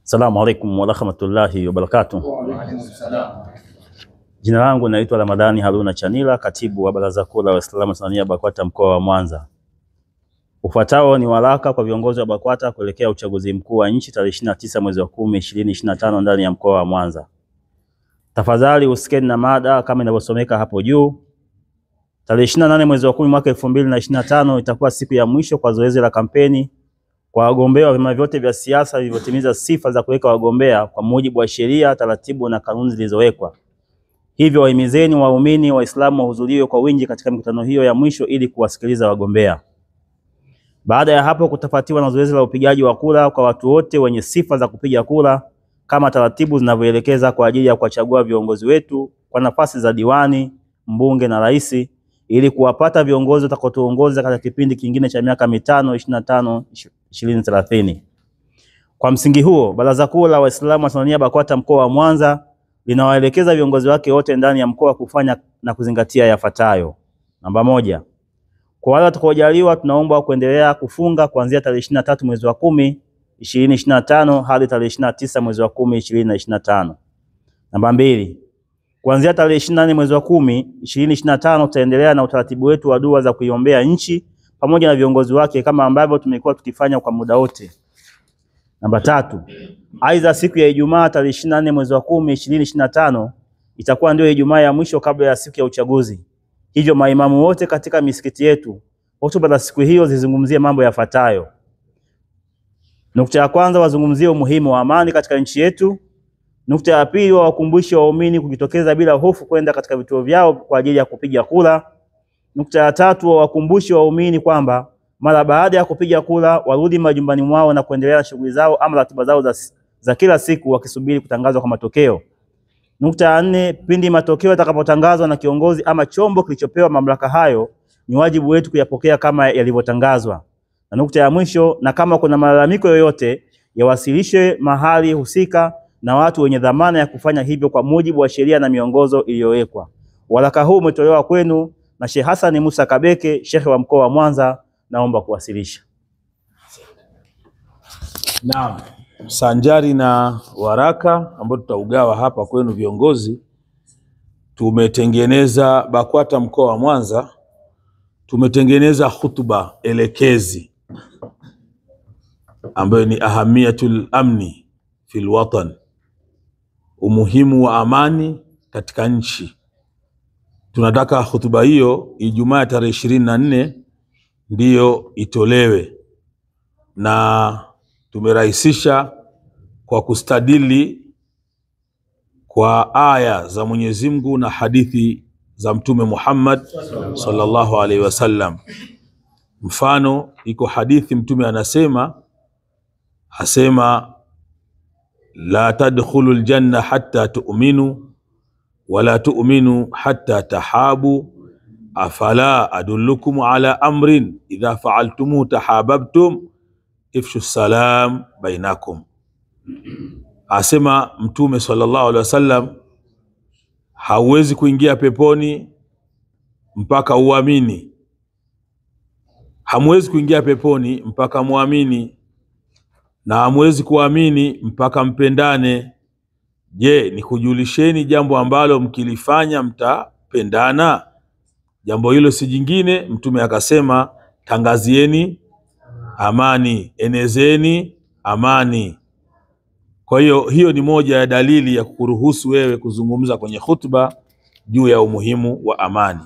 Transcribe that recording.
Assalamu alaikum wa rahmatullahi wa barakatuh. Jina langu naitwa Ramadhani Haruna Chanila, katibu wa Baraza Kuu la Waislamu Tanzania BAKWATA mkoa wa Mwanza. Ufuatao ni waraka kwa viongozi wa BAKWATA kuelekea uchaguzi mkuu wa nchi tarehe 29 mwezi wa 10 2025 ndani ya mkoa wa Mwanza. Tafadhali usikeni na mada kama inavyosomeka hapo juu. Tarehe 28 mwezi wa 10 mwaka 2025 itakuwa siku ya mwisho kwa zoezi la kampeni kwa wagombea wa vyama vyote vya siasa vilivyotimiza sifa za kuweka wagombea kwa mujibu wa sheria, taratibu na kanuni zilizowekwa. Hivyo wahimizeni waumini Waislamu wahudhurie kwa wingi katika mikutano hiyo ya mwisho ili kuwasikiliza wagombea. Baada ya hapo kutafuatiwa na zoezi la upigaji wa kura kwa watu wote wenye sifa za kupiga kura kama taratibu zinavyoelekeza kwa ajili ya kuwachagua viongozi wetu kwa nafasi za diwani, mbunge na rais, ili kuwapata viongozi watakaotuongoza katika kipindi kingine cha miaka mitano 2030. Kwa msingi huo, Baraza Kuu la Waislamu wa Tanzania BAKWATA mkoa wa Mwanza linawaelekeza viongozi wake wote ndani ya mkoa kufanya na kuzingatia yafuatayo. Namba moja, kwa wale watakaojaliwa tunaomba kuendelea kufunga kuanzia tarehe 23 mwezi wa 10 2025 hadi tarehe 29 mwezi wa 10 2025. Namba mbili, kuanzia tarehe 24 mwezi wa 10 2025 tutaendelea na utaratibu wetu wa dua za kuiombea nchi pamoja na viongozi wake kama ambavyo tumekuwa tukifanya kwa muda wote. Namba tatu, aidha siku ya Ijumaa tarehe 24 mwezi wa 10 2025 itakuwa ndio Ijumaa ya mwisho kabla ya siku ya uchaguzi. Hivyo maimamu wote katika misikiti yetu hotuba za siku hiyo zizungumzie mambo yafuatayo. Nukta ya kwanza, wazungumzie umuhimu wa amani katika nchi yetu. Nukta ya pili, wawakumbushe waumini kujitokeza bila hofu kwenda katika vituo vyao kwa ajili ya kupiga kura. Nukta ya tatu, wawakumbushe waumini kwamba mara baada ya kupiga kura warudi majumbani mwao na kuendelea na shughuli zao ama ratiba zao za kila siku wakisubiri kutangazwa kwa matokeo. Nukta ya nne, pindi matokeo yatakapotangazwa na kiongozi ama chombo kilichopewa mamlaka hayo, ni wajibu wetu kuyapokea kama yalivyotangazwa. Na nukta ya mwisho, na kama kuna malalamiko yoyote yawasilishwe mahali husika na watu wenye dhamana ya kufanya hivyo kwa mujibu wa sheria na miongozo iliyowekwa. Waraka huu umetolewa kwenu na Sheikh Hassan Musa Kabeke, Sheikh wa mkoa wa Mwanza, naomba kuwasilisha. Naam, sanjari na waraka ambao tutaugawa hapa kwenu viongozi, tumetengeneza BAKWATA mkoa wa Mwanza, tumetengeneza hutuba elekezi ambayo ni ahamiyatul amni fil watan, umuhimu wa amani katika nchi. Tunataka hutuba hiyo Ijumaa tarehe 24 ndiyo itolewe, na tumerahisisha kwa kustadili kwa aya za Mwenyezi Mungu na hadithi za Mtume Muhammad sallallahu alaihi wasallam. Mfano, iko hadithi Mtume asema la tadkhulul janna hatta tu'minu wala tu'minu hatta tahabu afala adullukum ala amrin idha fa'altumu tahabbtum ifshu salam bainakum. Asema Mtume sallallahu alaihi wasallam, hauwezi kuingia peponi mpaka uamini, hamwezi kuingia peponi mpaka muamini, na hamwezi kuamini mpaka mpendane. Je, nikujulisheni jambo ambalo mkilifanya mtapendana? Jambo hilo si jingine, Mtume akasema, tangazieni amani, enezeni amani. Kwa hiyo ni moja ya dalili ya kukuruhusu wewe kuzungumza kwenye khutba juu ya umuhimu wa amani.